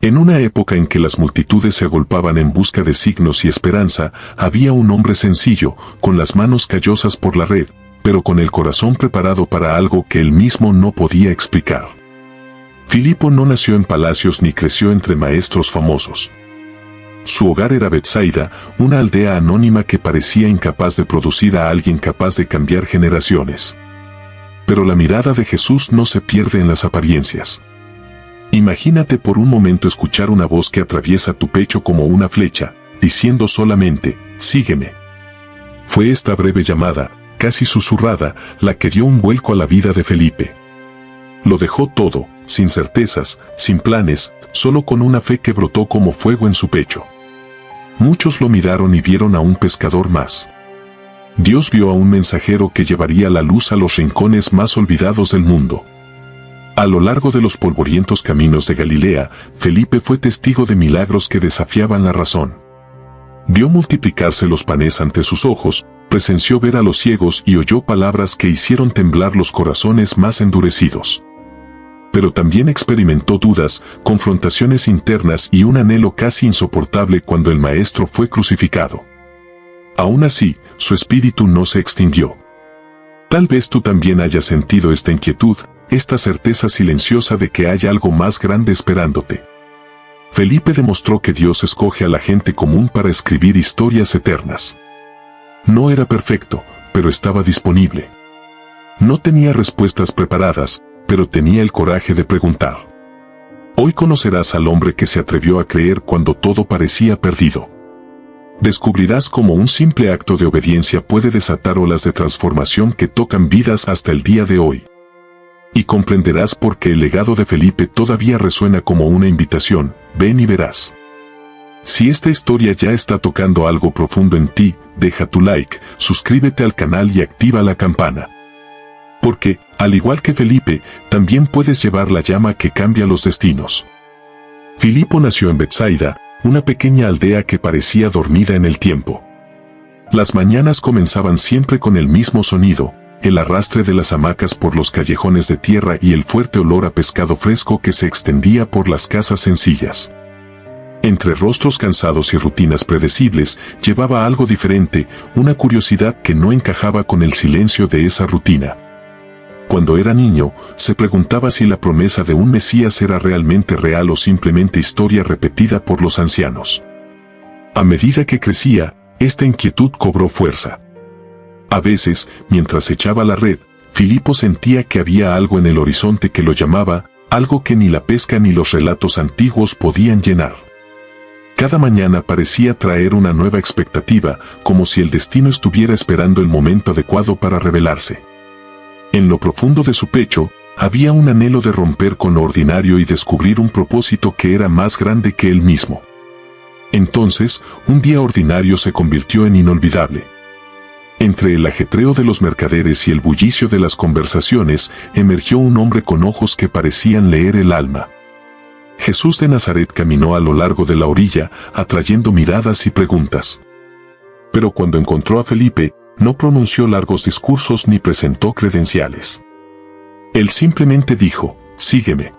En una época en que las multitudes se agolpaban en busca de signos y esperanza, había un hombre sencillo, con las manos callosas por la red, pero con el corazón preparado para algo que él mismo no podía explicar. Filipo no nació en palacios ni creció entre maestros famosos. Su hogar era Betsaida, una aldea anónima que parecía incapaz de producir a alguien capaz de cambiar generaciones. Pero la mirada de Jesús no se pierde en las apariencias. Imagínate por un momento escuchar una voz que atraviesa tu pecho como una flecha, diciendo solamente, sígueme. Fue esta breve llamada, casi susurrada, la que dio un vuelco a la vida de Felipe. Lo dejó todo, sin certezas, sin planes, solo con una fe que brotó como fuego en su pecho. Muchos lo miraron y vieron a un pescador más. Dios vio a un mensajero que llevaría la luz a los rincones más olvidados del mundo. A lo largo de los polvorientos caminos de Galilea, Felipe fue testigo de milagros que desafiaban la razón. Vio multiplicarse los panes ante sus ojos, presenció ver a los ciegos y oyó palabras que hicieron temblar los corazones más endurecidos. Pero también experimentó dudas, confrontaciones internas y un anhelo casi insoportable cuando el Maestro fue crucificado. Aún así, su espíritu no se extinguió. Tal vez tú también hayas sentido esta inquietud, esta certeza silenciosa de que hay algo más grande esperándote. Felipe demostró que Dios escoge a la gente común para escribir historias eternas. No era perfecto, pero estaba disponible. No tenía respuestas preparadas, pero tenía el coraje de preguntar. Hoy conocerás al hombre que se atrevió a creer cuando todo parecía perdido. Descubrirás cómo un simple acto de obediencia puede desatar olas de transformación que tocan vidas hasta el día de hoy. Y comprenderás por qué el legado de Felipe todavía resuena como una invitación, ven y verás. Si esta historia ya está tocando algo profundo en ti, deja tu like, suscríbete al canal y activa la campana. Porque, al igual que Felipe, también puedes llevar la llama que cambia los destinos. Filipo nació en Betsaida, una pequeña aldea que parecía dormida en el tiempo. Las mañanas comenzaban siempre con el mismo sonido, el arrastre de las hamacas por los callejones de tierra y el fuerte olor a pescado fresco que se extendía por las casas sencillas. Entre rostros cansados y rutinas predecibles, llevaba algo diferente, una curiosidad que no encajaba con el silencio de esa rutina. Cuando era niño, se preguntaba si la promesa de un Mesías era realmente real o simplemente historia repetida por los ancianos. A medida que crecía, esta inquietud cobró fuerza. A veces, mientras echaba la red, Filipo sentía que había algo en el horizonte que lo llamaba, algo que ni la pesca ni los relatos antiguos podían llenar. Cada mañana parecía traer una nueva expectativa, como si el destino estuviera esperando el momento adecuado para revelarse. En lo profundo de su pecho, había un anhelo de romper con lo ordinario y descubrir un propósito que era más grande que él mismo. Entonces, un día ordinario se convirtió en inolvidable. Entre el ajetreo de los mercaderes y el bullicio de las conversaciones, emergió un hombre con ojos que parecían leer el alma. Jesús de Nazaret caminó a lo largo de la orilla, atrayendo miradas y preguntas. Pero cuando encontró a Felipe, no pronunció largos discursos ni presentó credenciales. Él simplemente dijo, sígueme.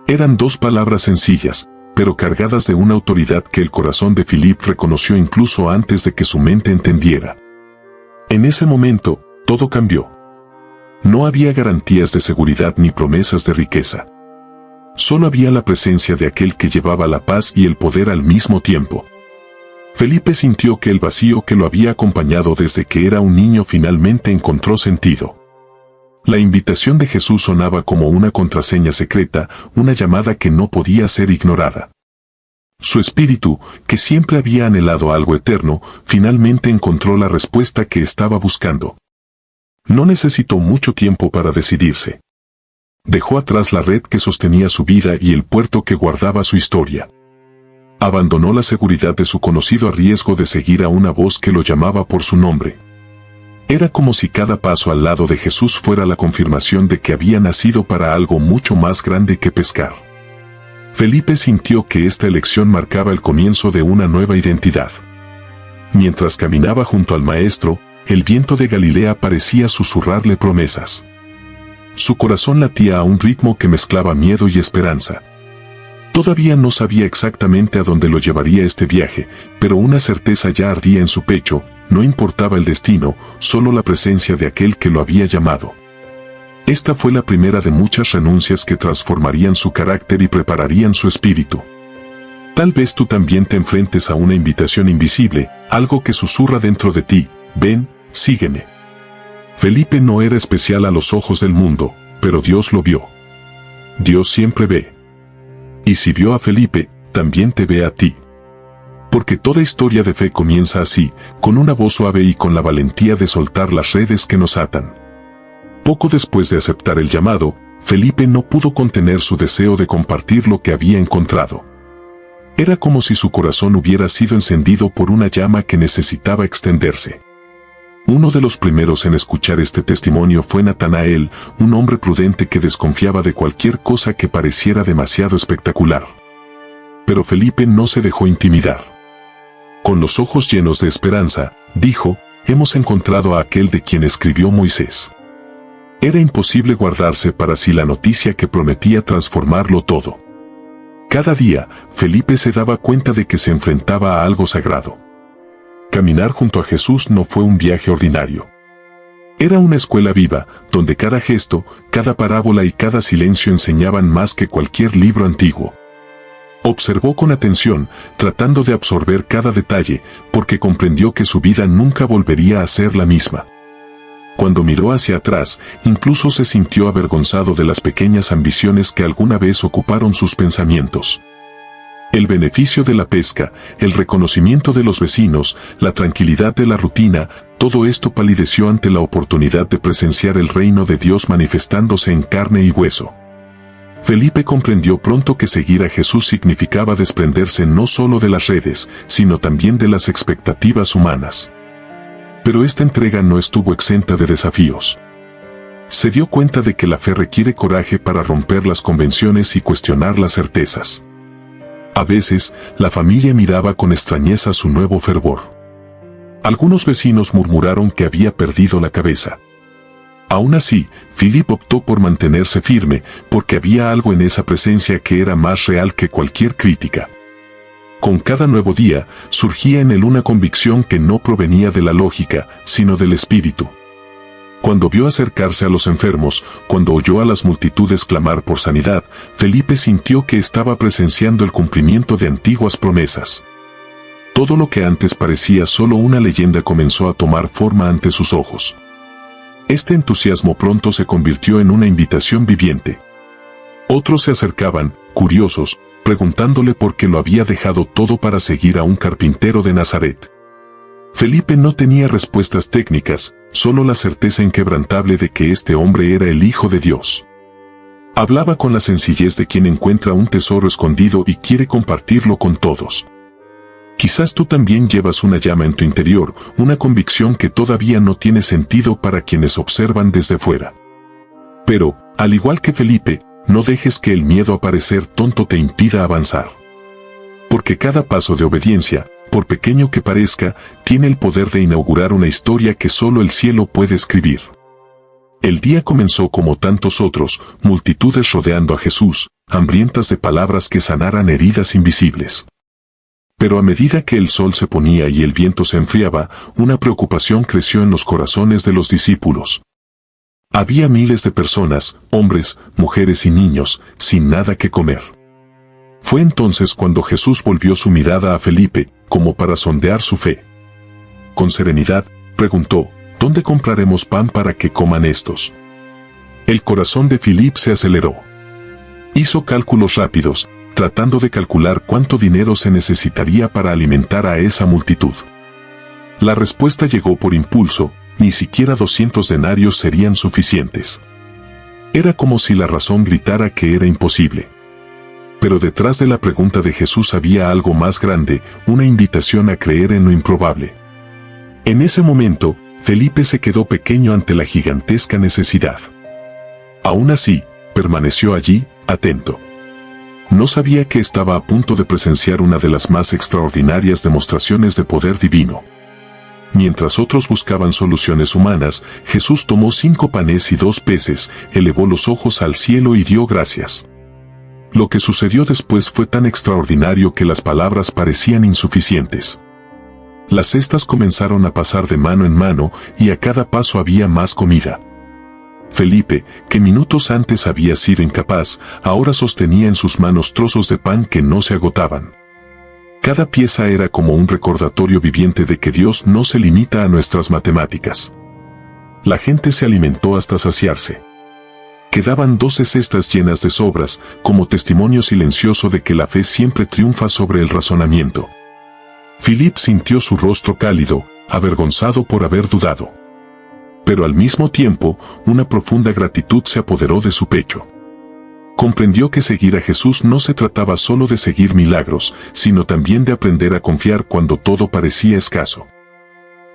Eran dos palabras sencillas, pero cargadas de una autoridad que el corazón de Filipe reconoció incluso antes de que su mente entendiera. En ese momento, todo cambió. No había garantías de seguridad ni promesas de riqueza. Solo había la presencia de aquel que llevaba la paz y el poder al mismo tiempo. Felipe sintió que el vacío que lo había acompañado desde que era un niño finalmente encontró sentido. La invitación de Jesús sonaba como una contraseña secreta, una llamada que no podía ser ignorada. Su espíritu, que siempre había anhelado algo eterno, finalmente encontró la respuesta que estaba buscando. No necesitó mucho tiempo para decidirse. Dejó atrás la red que sostenía su vida y el puerto que guardaba su historia. Abandonó la seguridad de su conocido a riesgo de seguir a una voz que lo llamaba por su nombre. Era como si cada paso al lado de Jesús fuera la confirmación de que había nacido para algo mucho más grande que pescar. Felipe sintió que esta elección marcaba el comienzo de una nueva identidad. Mientras caminaba junto al Maestro, el viento de Galilea parecía susurrarle promesas. Su corazón latía a un ritmo que mezclaba miedo y esperanza. Todavía no sabía exactamente a dónde lo llevaría este viaje, pero una certeza ya ardía en su pecho: no importaba el destino, solo la presencia de aquel que lo había llamado. Esta fue la primera de muchas renuncias que transformarían su carácter y prepararían su espíritu. Tal vez tú también te enfrentes a una invitación invisible, algo que susurra dentro de ti: ven, sígueme. Felipe no era especial a los ojos del mundo, pero Dios lo vio. Dios siempre ve. Y si vio a Felipe, también te ve a ti. Porque toda historia de fe comienza así, con una voz suave y con la valentía de soltar las redes que nos atan. Poco después de aceptar el llamado, Felipe no pudo contener su deseo de compartir lo que había encontrado. Era como si su corazón hubiera sido encendido por una llama que necesitaba extenderse. Uno de los primeros en escuchar este testimonio fue Natanael, un hombre prudente que desconfiaba de cualquier cosa que pareciera demasiado espectacular. Pero Felipe no se dejó intimidar. Con los ojos llenos de esperanza, dijo: hemos encontrado a aquel de quien escribió Moisés. Era imposible guardarse para sí la noticia que prometía transformarlo todo. Cada día, Felipe se daba cuenta de que se enfrentaba a algo sagrado. Caminar junto a Jesús no fue un viaje ordinario. Era una escuela viva, donde cada gesto, cada parábola y cada silencio enseñaban más que cualquier libro antiguo. Observó con atención, tratando de absorber cada detalle, porque comprendió que su vida nunca volvería a ser la misma. Cuando miró hacia atrás, incluso se sintió avergonzado de las pequeñas ambiciones que alguna vez ocuparon sus pensamientos. El beneficio de la pesca, el reconocimiento de los vecinos, la tranquilidad de la rutina, todo esto palideció ante la oportunidad de presenciar el reino de Dios manifestándose en carne y hueso. Felipe comprendió pronto que seguir a Jesús significaba desprenderse no solo de las redes, sino también de las expectativas humanas. Pero esta entrega no estuvo exenta de desafíos. Se dio cuenta de que la fe requiere coraje para romper las convenciones y cuestionar las certezas. A veces, la familia miraba con extrañeza su nuevo fervor. Algunos vecinos murmuraron que había perdido la cabeza. Aún así, Felipe optó por mantenerse firme, porque había algo en esa presencia que era más real que cualquier crítica. Con cada nuevo día, surgía en él una convicción que no provenía de la lógica, sino del espíritu. Cuando vio acercarse a los enfermos, cuando oyó a las multitudes clamar por sanidad, Felipe sintió que estaba presenciando el cumplimiento de antiguas promesas. Todo lo que antes parecía solo una leyenda comenzó a tomar forma ante sus ojos. Este entusiasmo pronto se convirtió en una invitación viviente. Otros se acercaban, curiosos, preguntándole por qué lo había dejado todo para seguir a un carpintero de Nazaret. Felipe no tenía respuestas técnicas, solo la certeza inquebrantable de que este hombre era el Hijo de Dios. Hablaba con la sencillez de quien encuentra un tesoro escondido y quiere compartirlo con todos. Quizás tú también llevas una llama en tu interior, una convicción que todavía no tiene sentido para quienes observan desde fuera. Pero, al igual que Felipe, no dejes que el miedo a parecer tonto te impida avanzar. Porque cada paso de obediencia, por pequeño que parezca, tiene el poder de inaugurar una historia que solo el cielo puede escribir. El día comenzó como tantos otros, multitudes rodeando a Jesús, hambrientas de palabras que sanaran heridas invisibles. Pero a medida que el sol se ponía y el viento se enfriaba, una preocupación creció en los corazones de los discípulos. Había miles de personas, hombres, mujeres y niños, sin nada que comer. Fue entonces cuando Jesús volvió su mirada a Felipe, como para sondear su fe. Con serenidad, preguntó: ¿dónde compraremos pan para que coman estos? El corazón de Felipe se aceleró. Hizo cálculos rápidos, tratando de calcular cuánto dinero se necesitaría para alimentar a esa multitud. La respuesta llegó por impulso: ni siquiera 200 denarios serían suficientes. Era como si la razón gritara que era imposible. Pero detrás de la pregunta de Jesús había algo más grande, una invitación a creer en lo improbable. En ese momento, Felipe se quedó pequeño ante la gigantesca necesidad. Aún así, permaneció allí, atento. No sabía que estaba a punto de presenciar una de las más extraordinarias demostraciones de poder divino. Mientras otros buscaban soluciones humanas, Jesús tomó 5 panes y 2 peces, elevó los ojos al cielo y dio gracias. Lo que sucedió después fue tan extraordinario que las palabras parecían insuficientes. Las cestas comenzaron a pasar de mano en mano y a cada paso había más comida. Felipe, que minutos antes había sido incapaz, ahora sostenía en sus manos trozos de pan que no se agotaban. Cada pieza era como un recordatorio viviente de que Dios no se limita a nuestras matemáticas. La gente se alimentó hasta saciarse. Quedaban 12 cestas llenas de sobras, como testimonio silencioso de que la fe siempre triunfa sobre el razonamiento. Philip sintió su rostro cálido, avergonzado por haber dudado. Pero al mismo tiempo, una profunda gratitud se apoderó de su pecho. Comprendió que seguir a Jesús no se trataba solo de seguir milagros, sino también de aprender a confiar cuando todo parecía escaso.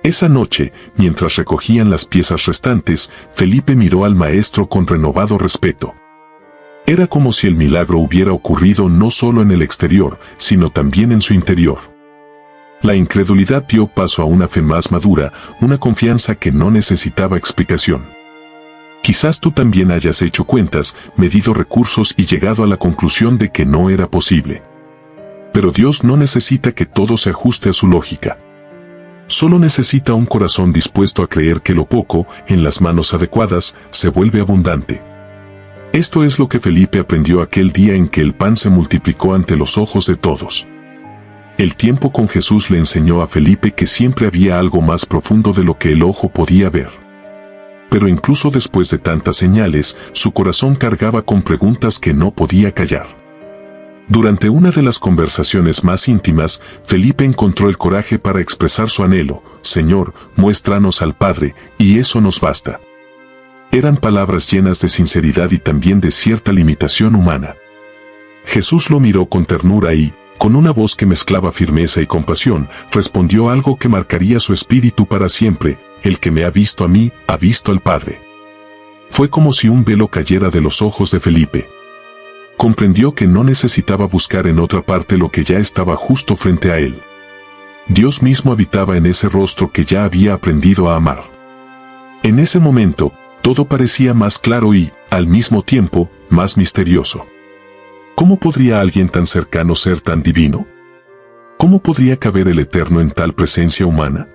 Esa noche, mientras recogían las piezas restantes, Felipe miró al maestro con renovado respeto. Era como si el milagro hubiera ocurrido no solo en el exterior, sino también en su interior. La incredulidad dio paso a una fe más madura, una confianza que no necesitaba explicación. Quizás tú también hayas hecho cuentas, medido recursos y llegado a la conclusión de que no era posible. Pero Dios no necesita que todo se ajuste a su lógica. Solo necesita un corazón dispuesto a creer que lo poco, en las manos adecuadas, se vuelve abundante. Esto es lo que Felipe aprendió aquel día en que el pan se multiplicó ante los ojos de todos. El tiempo con Jesús le enseñó a Felipe que siempre había algo más profundo de lo que el ojo podía ver. Pero incluso después de tantas señales, su corazón cargaba con preguntas que no podía callar. Durante una de las conversaciones más íntimas, Felipe encontró el coraje para expresar su anhelo: Señor, muéstranos al Padre, y eso nos basta. Eran palabras llenas de sinceridad y también de cierta limitación humana. Jesús lo miró con ternura y, con una voz que mezclaba firmeza y compasión, respondió algo que marcaría su espíritu para siempre: el que me ha visto a mí, ha visto al Padre. Fue como si un velo cayera de los ojos de Felipe. Comprendió que no necesitaba buscar en otra parte lo que ya estaba justo frente a él. Dios mismo habitaba en ese rostro que ya había aprendido a amar. En ese momento, todo parecía más claro y, al mismo tiempo, más misterioso. ¿Cómo podría alguien tan cercano ser tan divino? ¿Cómo podría caber el Eterno en tal presencia humana?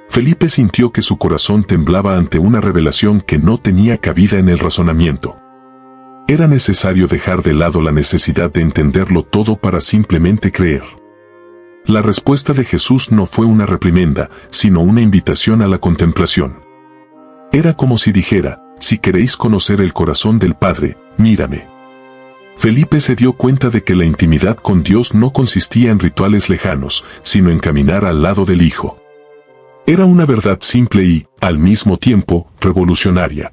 Felipe sintió que su corazón temblaba ante una revelación que no tenía cabida en el razonamiento. Era necesario dejar de lado la necesidad de entenderlo todo para simplemente creer. La respuesta de Jesús no fue una reprimenda, sino una invitación a la contemplación. Era como si dijera: si queréis conocer el corazón del Padre, mírame. Felipe se dio cuenta de que la intimidad con Dios no consistía en rituales lejanos, sino en caminar al lado del Hijo. Era una verdad simple y, al mismo tiempo, revolucionaria.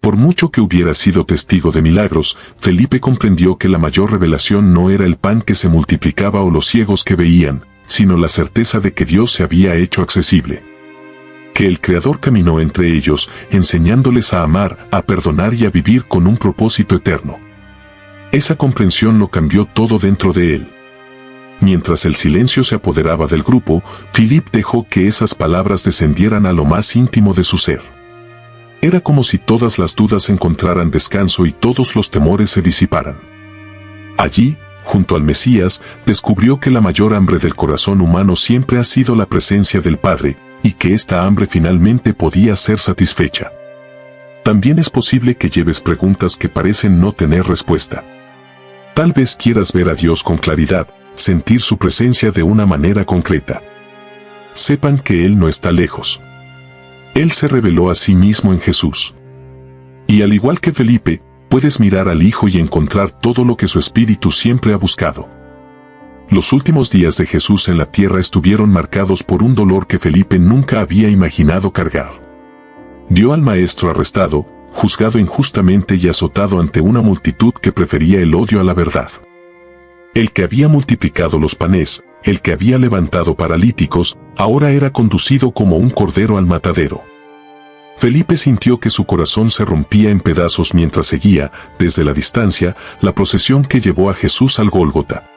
Por mucho que hubiera sido testigo de milagros, Felipe comprendió que la mayor revelación no era el pan que se multiplicaba o los ciegos que veían, sino la certeza de que Dios se había hecho accesible. Que el Creador caminó entre ellos, enseñándoles a amar, a perdonar y a vivir con un propósito eterno. Esa comprensión lo cambió todo dentro de él. Mientras el silencio se apoderaba del grupo, Philip dejó que esas palabras descendieran a lo más íntimo de su ser. Era como si todas las dudas encontraran descanso y todos los temores se disiparan. Allí, junto al Mesías, descubrió que la mayor hambre del corazón humano siempre ha sido la presencia del Padre, y que esta hambre finalmente podía ser satisfecha. También es posible que lleves preguntas que parecen no tener respuesta. Tal vez quieras ver a Dios con claridad, sentir su presencia de una manera concreta. Sepan que Él no está lejos. Él se reveló a sí mismo en Jesús. Y al igual que Felipe, puedes mirar al Hijo y encontrar todo lo que su espíritu siempre ha buscado. Los últimos días de Jesús en la tierra estuvieron marcados por un dolor que Felipe nunca había imaginado cargar. Vio al Maestro arrestado, juzgado injustamente y azotado ante una multitud que prefería el odio a la verdad. El que había multiplicado los panes, el que había levantado paralíticos, ahora era conducido como un cordero al matadero. Felipe sintió que su corazón se rompía en pedazos mientras seguía, desde la distancia, la procesión que llevó a Jesús al Gólgota.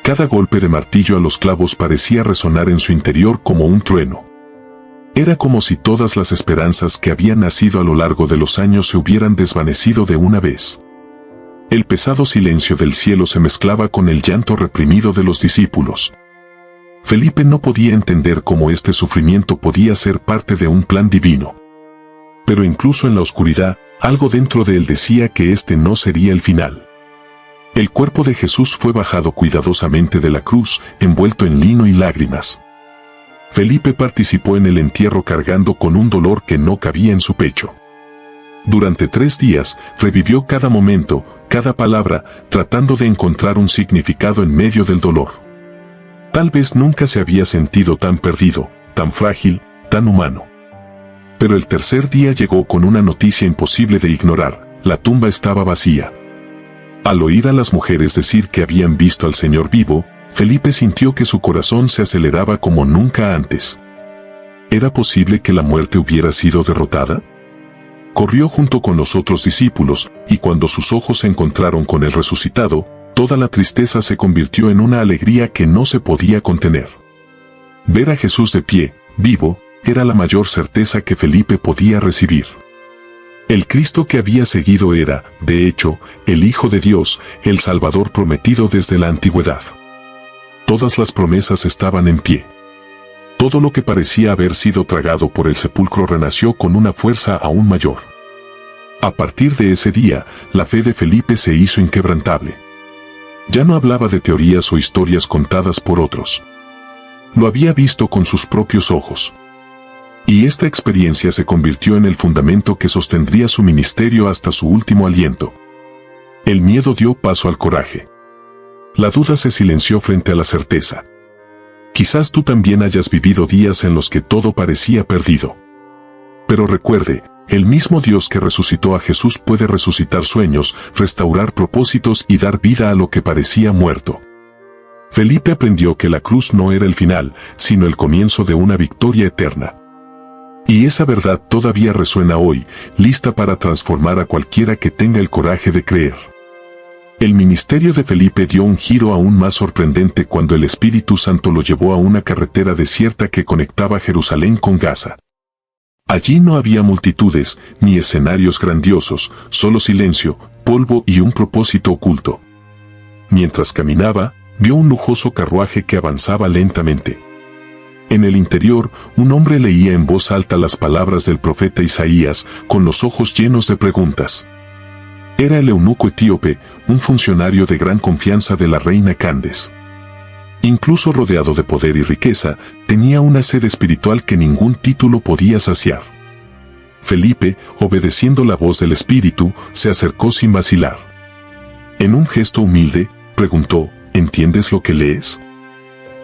Cada golpe de martillo a los clavos parecía resonar en su interior como un trueno. Era como si todas las esperanzas que habían nacido a lo largo de los años se hubieran desvanecido de una vez. El pesado silencio del cielo se mezclaba con el llanto reprimido de los discípulos. Felipe no podía entender cómo este sufrimiento podía ser parte de un plan divino. Pero incluso en la oscuridad, algo dentro de él decía que este no sería el final. El cuerpo de Jesús fue bajado cuidadosamente de la cruz, envuelto en lino y lágrimas. Felipe participó en el entierro cargando con un dolor que no cabía en su pecho. Durante 3 días, revivió cada momento, cada palabra, tratando de encontrar un significado en medio del dolor. Tal vez nunca se había sentido tan perdido, tan frágil, tan humano. Pero el tercer día llegó con una noticia imposible de ignorar: la tumba estaba vacía. Al oír a las mujeres decir que habían visto al Señor vivo, Felipe sintió que su corazón se aceleraba como nunca antes. ¿Era posible que la muerte hubiera sido derrotada? Corrió junto con los otros discípulos, y cuando sus ojos se encontraron con el resucitado, toda la tristeza se convirtió en una alegría que no se podía contener. Ver a Jesús de pie, vivo, era la mayor certeza que Felipe podía recibir. El Cristo que había seguido era, de hecho, el Hijo de Dios, el Salvador prometido desde la antigüedad. Todas las promesas estaban en pie. Todo lo que parecía haber sido tragado por el sepulcro renació con una fuerza aún mayor. A partir de ese día, la fe de Felipe se hizo inquebrantable. Ya no hablaba de teorías o historias contadas por otros. Lo había visto con sus propios ojos. Y esta experiencia se convirtió en el fundamento que sostendría su ministerio hasta su último aliento. El miedo dio paso al coraje. La duda se silenció frente a la certeza. Quizás tú también hayas vivido días en los que todo parecía perdido. Pero recuerde, el mismo Dios que resucitó a Jesús puede resucitar sueños, restaurar propósitos y dar vida a lo que parecía muerto. Felipe aprendió que la cruz no era el final, sino el comienzo de una victoria eterna. Y esa verdad todavía resuena hoy, lista para transformar a cualquiera que tenga el coraje de creer. El ministerio de Felipe dio un giro aún más sorprendente cuando el Espíritu Santo lo llevó a una carretera desierta que conectaba Jerusalén con Gaza. Allí no había multitudes, ni escenarios grandiosos, solo silencio, polvo y un propósito oculto. Mientras caminaba, vio un lujoso carruaje que avanzaba lentamente. En el interior, un hombre leía en voz alta las palabras del profeta Isaías, con los ojos llenos de preguntas. Era el eunuco etíope, un funcionario de gran confianza de la reina Candace. Incluso rodeado de poder y riqueza, tenía una sed espiritual que ningún título podía saciar. Felipe, obedeciendo la voz del Espíritu, se acercó sin vacilar. En un gesto humilde, preguntó: ¿entiendes lo que lees?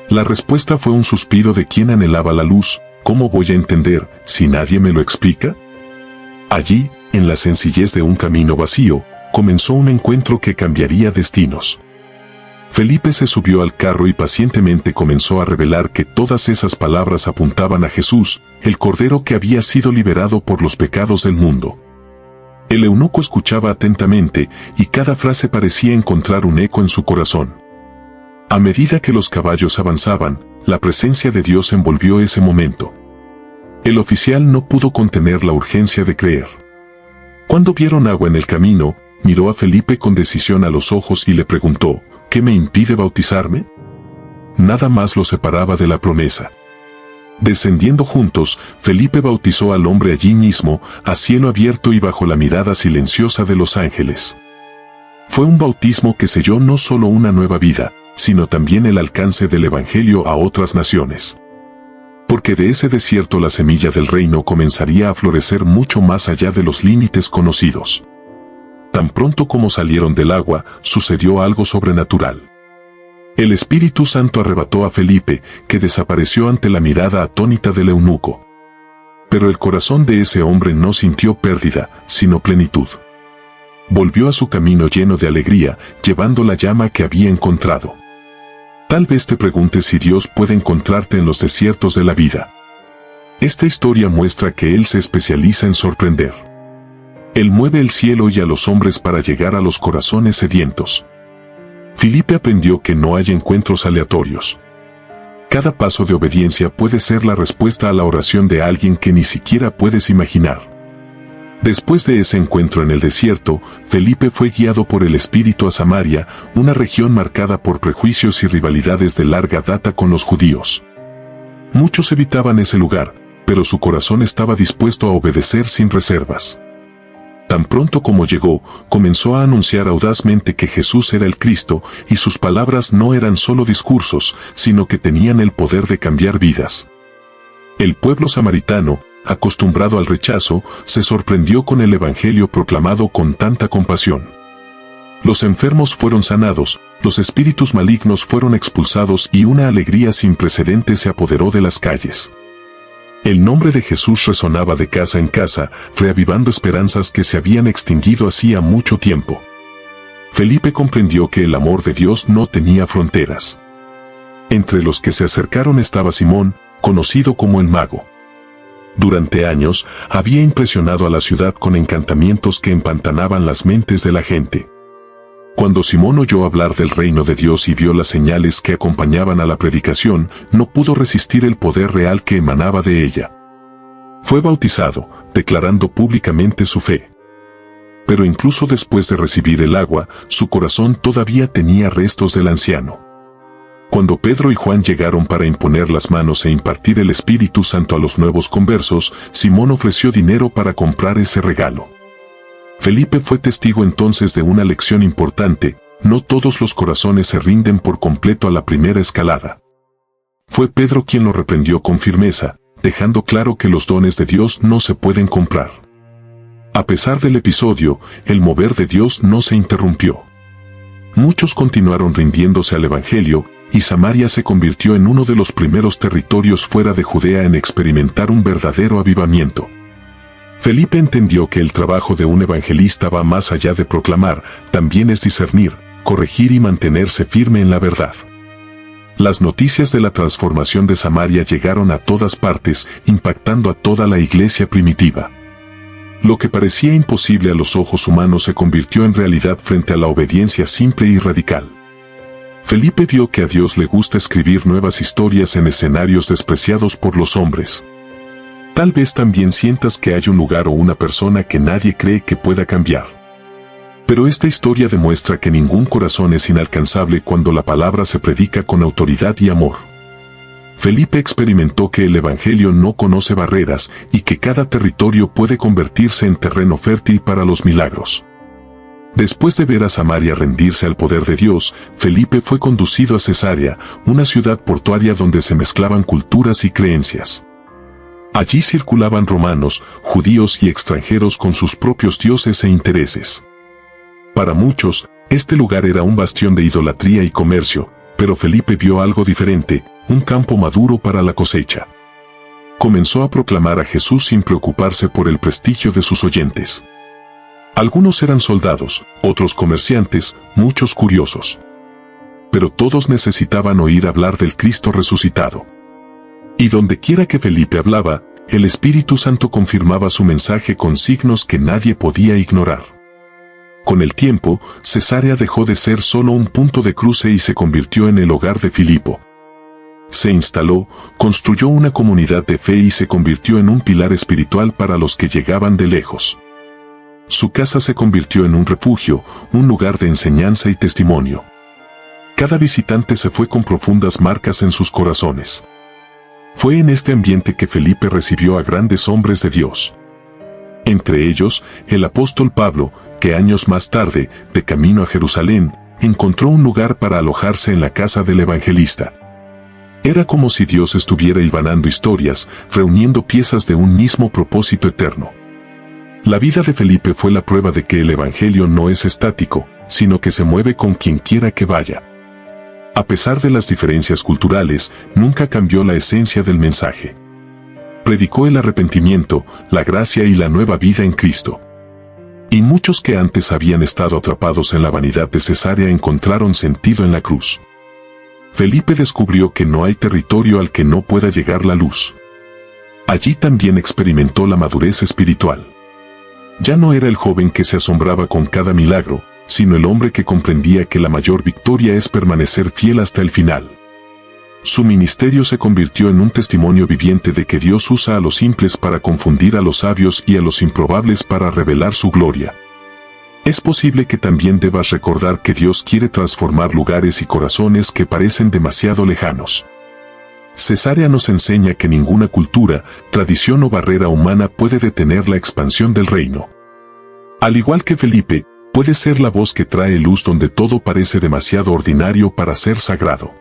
La respuesta fue un suspiro de quien anhelaba la luz. ¿Cómo voy a entender si nadie me lo explica? Allí, en la sencillez de un camino vacío, comenzó un encuentro que cambiaría destinos. Felipe se subió al carro y pacientemente comenzó a revelar que todas esas palabras apuntaban a Jesús, el Cordero que había sido liberado por los pecados del mundo. El eunuco escuchaba atentamente, y cada frase parecía encontrar un eco en su corazón. A medida que los caballos avanzaban, la presencia de Dios envolvió ese momento. El oficial no pudo contener la urgencia de creer. Cuando vieron agua en el camino, miró a Felipe con decisión a los ojos y le preguntó: ¿qué me impide bautizarme? Nada más lo separaba de la promesa. Descendiendo juntos, Felipe bautizó al hombre allí mismo, a cielo abierto y bajo la mirada silenciosa de los ángeles. Fue un bautismo que selló no solo una nueva vida, sino también el alcance del Evangelio a otras naciones. Porque de ese desierto la semilla del reino comenzaría a florecer mucho más allá de los límites conocidos. Tan pronto como salieron del agua, sucedió algo sobrenatural. El Espíritu Santo arrebató a Felipe, que desapareció ante la mirada atónita del eunuco. Pero el corazón de ese hombre no sintió pérdida, sino plenitud. Volvió a su camino lleno de alegría, llevando la llama que había encontrado. Tal vez te preguntes si Dios puede encontrarte en los desiertos de la vida. Esta historia muestra que Él se especializa en sorprender. Él mueve el cielo y a los hombres para llegar a los corazones sedientos. Felipe aprendió que no hay encuentros aleatorios. Cada paso de obediencia puede ser la respuesta a la oración de alguien que ni siquiera puedes imaginar. Después de ese encuentro en el desierto, Felipe fue guiado por el Espíritu a Samaria, una región marcada por prejuicios y rivalidades de larga data con los judíos. Muchos evitaban ese lugar, pero su corazón estaba dispuesto a obedecer sin reservas. Tan pronto como llegó, comenzó a anunciar audazmente que Jesús era el Cristo, y sus palabras no eran solo discursos, sino que tenían el poder de cambiar vidas. El pueblo samaritano, acostumbrado al rechazo, se sorprendió con el evangelio proclamado con tanta compasión. Los enfermos fueron sanados, los espíritus malignos fueron expulsados y una alegría sin precedentes se apoderó de las calles. El nombre de Jesús resonaba de casa en casa, reavivando esperanzas que se habían extinguido hacía mucho tiempo. Felipe comprendió que el amor de Dios no tenía fronteras. Entre los que se acercaron estaba Simón, conocido como el Mago. Durante años, había impresionado a la ciudad con encantamientos que empantanaban las mentes de la gente. Cuando Simón oyó hablar del reino de Dios y vio las señales que acompañaban a la predicación, no pudo resistir el poder real que emanaba de ella. Fue bautizado, declarando públicamente su fe. Pero incluso después de recibir el agua, su corazón todavía tenía restos del anciano. Cuando Pedro y Juan llegaron para imponer las manos e impartir el Espíritu Santo a los nuevos conversos, Simón ofreció dinero para comprar ese regalo. Felipe fue testigo entonces de una lección importante: no todos los corazones se rinden por completo a la primera escalada. Fue Pedro quien lo reprendió con firmeza, dejando claro que los dones de Dios no se pueden comprar. A pesar del episodio, el mover de Dios no se interrumpió. Muchos continuaron rindiéndose al Evangelio, y Samaria se convirtió en uno de los primeros territorios fuera de Judea en experimentar un verdadero avivamiento. Felipe entendió que el trabajo de un evangelista va más allá de proclamar, también es discernir, corregir y mantenerse firme en la verdad. Las noticias de la transformación de Samaria llegaron a todas partes, impactando a toda la iglesia primitiva. Lo que parecía imposible a los ojos humanos se convirtió en realidad frente a la obediencia simple y radical. Felipe vio que a Dios le gusta escribir nuevas historias en escenarios despreciados por los hombres. Tal vez también sientas que hay un lugar o una persona que nadie cree que pueda cambiar. Pero esta historia demuestra que ningún corazón es inalcanzable cuando la palabra se predica con autoridad y amor. Felipe experimentó que el Evangelio no conoce barreras y que cada territorio puede convertirse en terreno fértil para los milagros. Después de ver a Samaria rendirse al poder de Dios, Felipe fue conducido a Cesarea, una ciudad portuaria donde se mezclaban culturas y creencias. Allí circulaban romanos, judíos y extranjeros con sus propios dioses e intereses. Para muchos, este lugar era un bastión de idolatría y comercio, pero Felipe vio algo diferente: un campo maduro para la cosecha. Comenzó a proclamar a Jesús sin preocuparse por el prestigio de sus oyentes. Algunos eran soldados, otros comerciantes, muchos curiosos. Pero todos necesitaban oír hablar del Cristo resucitado. Y dondequiera que Felipe hablaba, el Espíritu Santo confirmaba su mensaje con signos que nadie podía ignorar. Con el tiempo, Cesarea dejó de ser solo un punto de cruce y se convirtió en el hogar de Filipo. Se instaló, construyó una comunidad de fe y se convirtió en un pilar espiritual para los que llegaban de lejos. Su casa se convirtió en un refugio, un lugar de enseñanza y testimonio. Cada visitante se fue con profundas marcas en sus corazones. Fue en este ambiente que Felipe recibió a grandes hombres de Dios. Entre ellos, el apóstol Pablo, que años más tarde, de camino a Jerusalén, encontró un lugar para alojarse en la casa del evangelista. Era como si Dios estuviera hilvanando historias, reuniendo piezas de un mismo propósito eterno. La vida de Felipe fue la prueba de que el evangelio no es estático, sino que se mueve con quien quiera que vaya. A pesar de las diferencias culturales, nunca cambió la esencia del mensaje. Predicó el arrepentimiento, la gracia y la nueva vida en Cristo. Y muchos que antes habían estado atrapados en la vanidad de Cesarea encontraron sentido en la cruz. Felipe descubrió que no hay territorio al que no pueda llegar la luz. Allí también experimentó la madurez espiritual. Ya no era el joven que se asombraba con cada milagro, sino el hombre que comprendía que la mayor victoria es permanecer fiel hasta el final. Su ministerio se convirtió en un testimonio viviente de que Dios usa a los simples para confundir a los sabios y a los improbables para revelar su gloria. Es posible que también debas recordar que Dios quiere transformar lugares y corazones que parecen demasiado lejanos. Cesarea nos enseña que ninguna cultura, tradición o barrera humana puede detener la expansión del reino. Al igual que Felipe, puede ser la voz que trae luz donde todo parece demasiado ordinario para ser sagrado.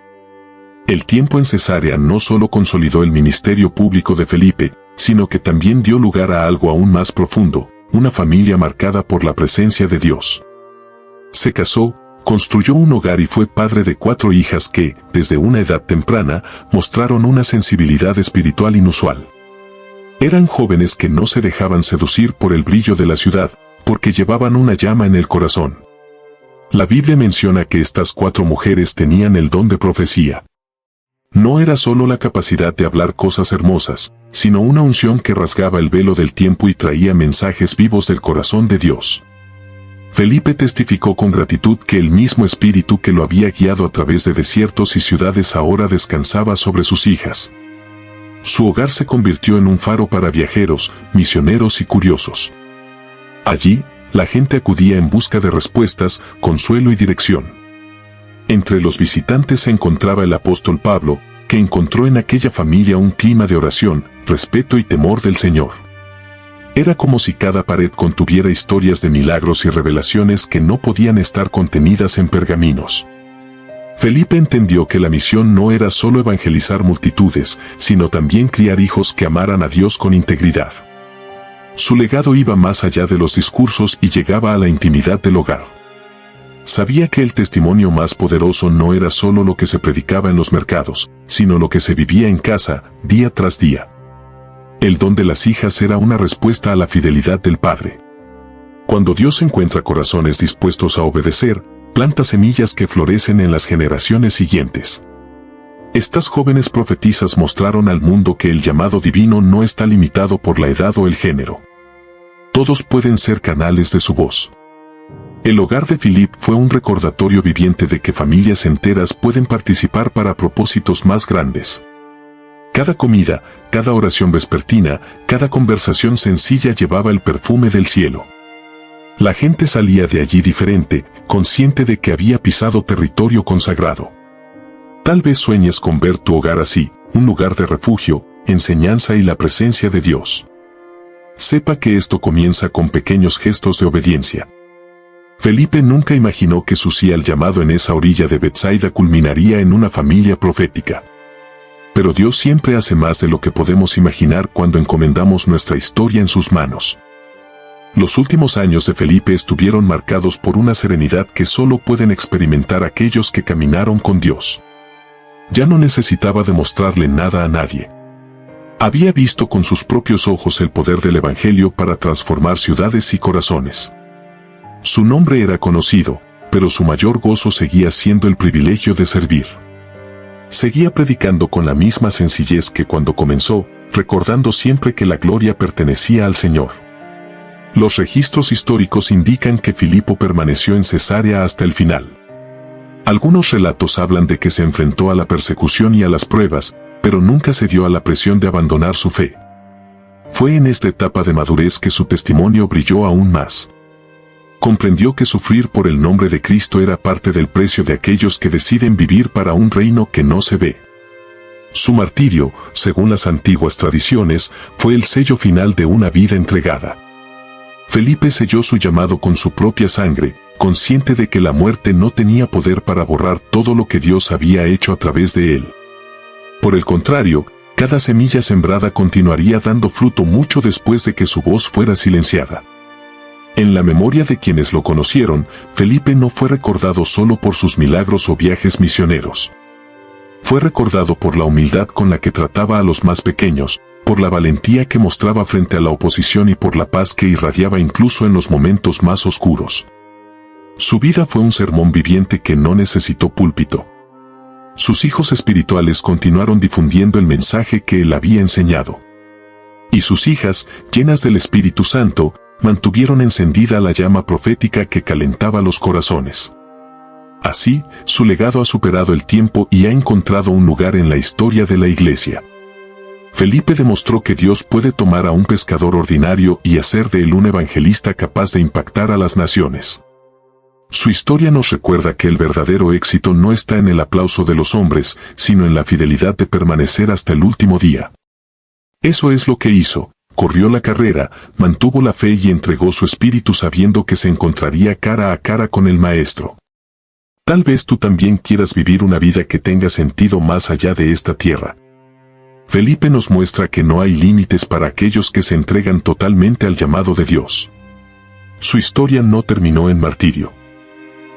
El tiempo en Cesarea no solo consolidó el ministerio público de Felipe, sino que también dio lugar a algo aún más profundo, una familia marcada por la presencia de Dios. Se casó, construyó un hogar y fue padre de 4 hijas que, desde una edad temprana, mostraron una sensibilidad espiritual inusual. Eran jóvenes que no se dejaban seducir por el brillo de la ciudad, porque llevaban una llama en el corazón. La Biblia menciona que estas 4 mujeres tenían el don de profecía. No era solo la capacidad de hablar cosas hermosas, sino una unción que rasgaba el velo del tiempo y traía mensajes vivos del corazón de Dios. Felipe testificó con gratitud que el mismo espíritu que lo había guiado a través de desiertos y ciudades ahora descansaba sobre sus hijas. Su hogar se convirtió en un faro para viajeros, misioneros y curiosos. Allí, la gente acudía en busca de respuestas, consuelo y dirección. Entre los visitantes se encontraba el apóstol Pablo, que encontró en aquella familia un clima de oración, respeto y temor del Señor. Era como si cada pared contuviera historias de milagros y revelaciones que no podían estar contenidas en pergaminos. Felipe entendió que la misión no era solo evangelizar multitudes, sino también criar hijos que amaran a Dios con integridad. Su legado iba más allá de los discursos y llegaba a la intimidad del hogar. Sabía que el testimonio más poderoso no era solo lo que se predicaba en los mercados, sino lo que se vivía en casa, día tras día. El don de las hijas era una respuesta a la fidelidad del Padre. Cuando Dios encuentra corazones dispuestos a obedecer, planta semillas que florecen en las generaciones siguientes. Estas jóvenes profetisas mostraron al mundo que el llamado divino no está limitado por la edad o el género. Todos pueden ser canales de su voz. El hogar de Philip fue un recordatorio viviente de que familias enteras pueden participar para propósitos más grandes. Cada comida, cada oración vespertina, cada conversación sencilla llevaba el perfume del cielo. La gente salía de allí diferente, consciente de que había pisado territorio consagrado. Tal vez sueñes con ver tu hogar así, un lugar de refugio, enseñanza y la presencia de Dios. Sepa que esto comienza con pequeños gestos de obediencia. Felipe nunca imaginó que su sí al llamado en esa orilla de Betsaida culminaría en una familia profética. Pero Dios siempre hace más de lo que podemos imaginar cuando encomendamos nuestra historia en sus manos. Los últimos años de Felipe estuvieron marcados por una serenidad que solo pueden experimentar aquellos que caminaron con Dios. Ya no necesitaba demostrarle nada a nadie. Había visto con sus propios ojos el poder del Evangelio para transformar ciudades y corazones. Su nombre era conocido, pero su mayor gozo seguía siendo el privilegio de servir. Seguía predicando con la misma sencillez que cuando comenzó, recordando siempre que la gloria pertenecía al Señor. Los registros históricos indican que Filipo permaneció en Cesarea hasta el final. Algunos relatos hablan de que se enfrentó a la persecución y a las pruebas, pero nunca se dio a la presión de abandonar su fe. Fue en esta etapa de madurez que su testimonio brilló aún más. Comprendió que sufrir por el nombre de Cristo era parte del precio de aquellos que deciden vivir para un reino que no se ve. Su martirio, según las antiguas tradiciones, fue el sello final de una vida entregada. Felipe selló su llamado con su propia sangre, consciente de que la muerte no tenía poder para borrar todo lo que Dios había hecho a través de él. Por el contrario, cada semilla sembrada continuaría dando fruto mucho después de que su voz fuera silenciada. En la memoria de quienes lo conocieron, Felipe no fue recordado solo por sus milagros o viajes misioneros. Fue recordado por la humildad con la que trataba a los más pequeños, por la valentía que mostraba frente a la oposición y por la paz que irradiaba incluso en los momentos más oscuros. Su vida fue un sermón viviente que no necesitó púlpito. Sus hijos espirituales continuaron difundiendo el mensaje que él había enseñado. Y sus hijas, llenas del Espíritu Santo, mantuvieron encendida la llama profética que calentaba los corazones. Así, su legado ha superado el tiempo y ha encontrado un lugar en la historia de la Iglesia. Felipe demostró que Dios puede tomar a un pescador ordinario y hacer de él un evangelista capaz de impactar a las naciones. Su historia nos recuerda que el verdadero éxito no está en el aplauso de los hombres, sino en la fidelidad de permanecer hasta el último día. Eso es lo que hizo. Corrió la carrera, mantuvo la fe y entregó su espíritu sabiendo que se encontraría cara a cara con el Maestro. Tal vez tú también quieras vivir una vida que tenga sentido más allá de esta tierra. Felipe nos muestra que no hay límites para aquellos que se entregan totalmente al llamado de Dios. Su historia no terminó en martirio.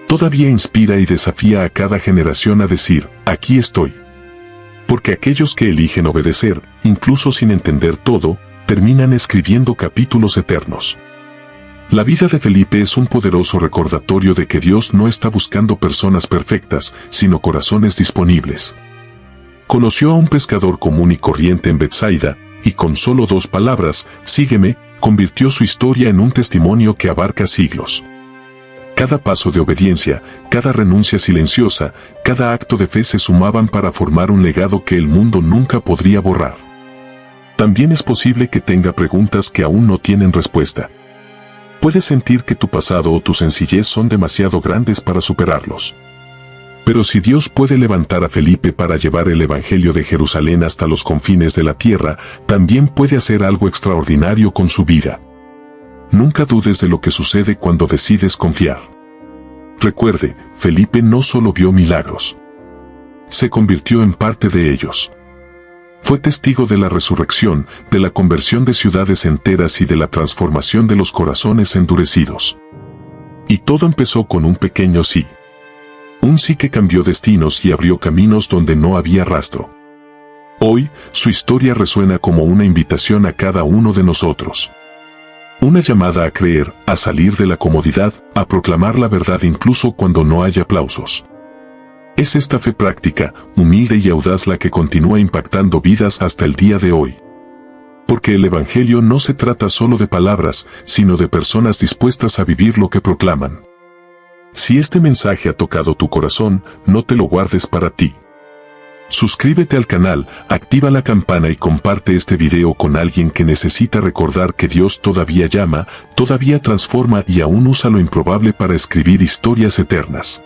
Todavía inspira y desafía a cada generación a decir, aquí estoy. Porque aquellos que eligen obedecer, incluso sin entender todo, terminan escribiendo capítulos eternos. La vida de Felipe es un poderoso recordatorio de que Dios no está buscando personas perfectas, sino corazones disponibles. Conoció a un pescador común y corriente en Betsaida, y con solo 2 palabras, sígueme, convirtió su historia en un testimonio que abarca siglos. Cada paso de obediencia, cada renuncia silenciosa, cada acto de fe se sumaban para formar un legado que el mundo nunca podría borrar. También es posible que tenga preguntas que aún no tienen respuesta. Puedes sentir que tu pasado o tu sencillez son demasiado grandes para superarlos. Pero si Dios puede levantar a Felipe para llevar el Evangelio de Jerusalén hasta los confines de la tierra, también puede hacer algo extraordinario con su vida. Nunca dudes de lo que sucede cuando decides confiar. Recuerde, Felipe no solo vio milagros. Se convirtió en parte de ellos. Fue testigo de la resurrección, de la conversión de ciudades enteras y de la transformación de los corazones endurecidos. Y todo empezó con un pequeño sí. Un sí que cambió destinos y abrió caminos donde no había rastro. Hoy, su historia resuena como una invitación a cada uno de nosotros. Una llamada a creer, a salir de la comodidad, a proclamar la verdad incluso cuando no haya aplausos. Es esta fe práctica, humilde y audaz la que continúa impactando vidas hasta el día de hoy. Porque el Evangelio no se trata solo de palabras, sino de personas dispuestas a vivir lo que proclaman. Si este mensaje ha tocado tu corazón, no te lo guardes para ti. Suscríbete al canal, activa la campana y comparte este video con alguien que necesita recordar que Dios todavía llama, todavía transforma y aún usa lo improbable para escribir historias eternas.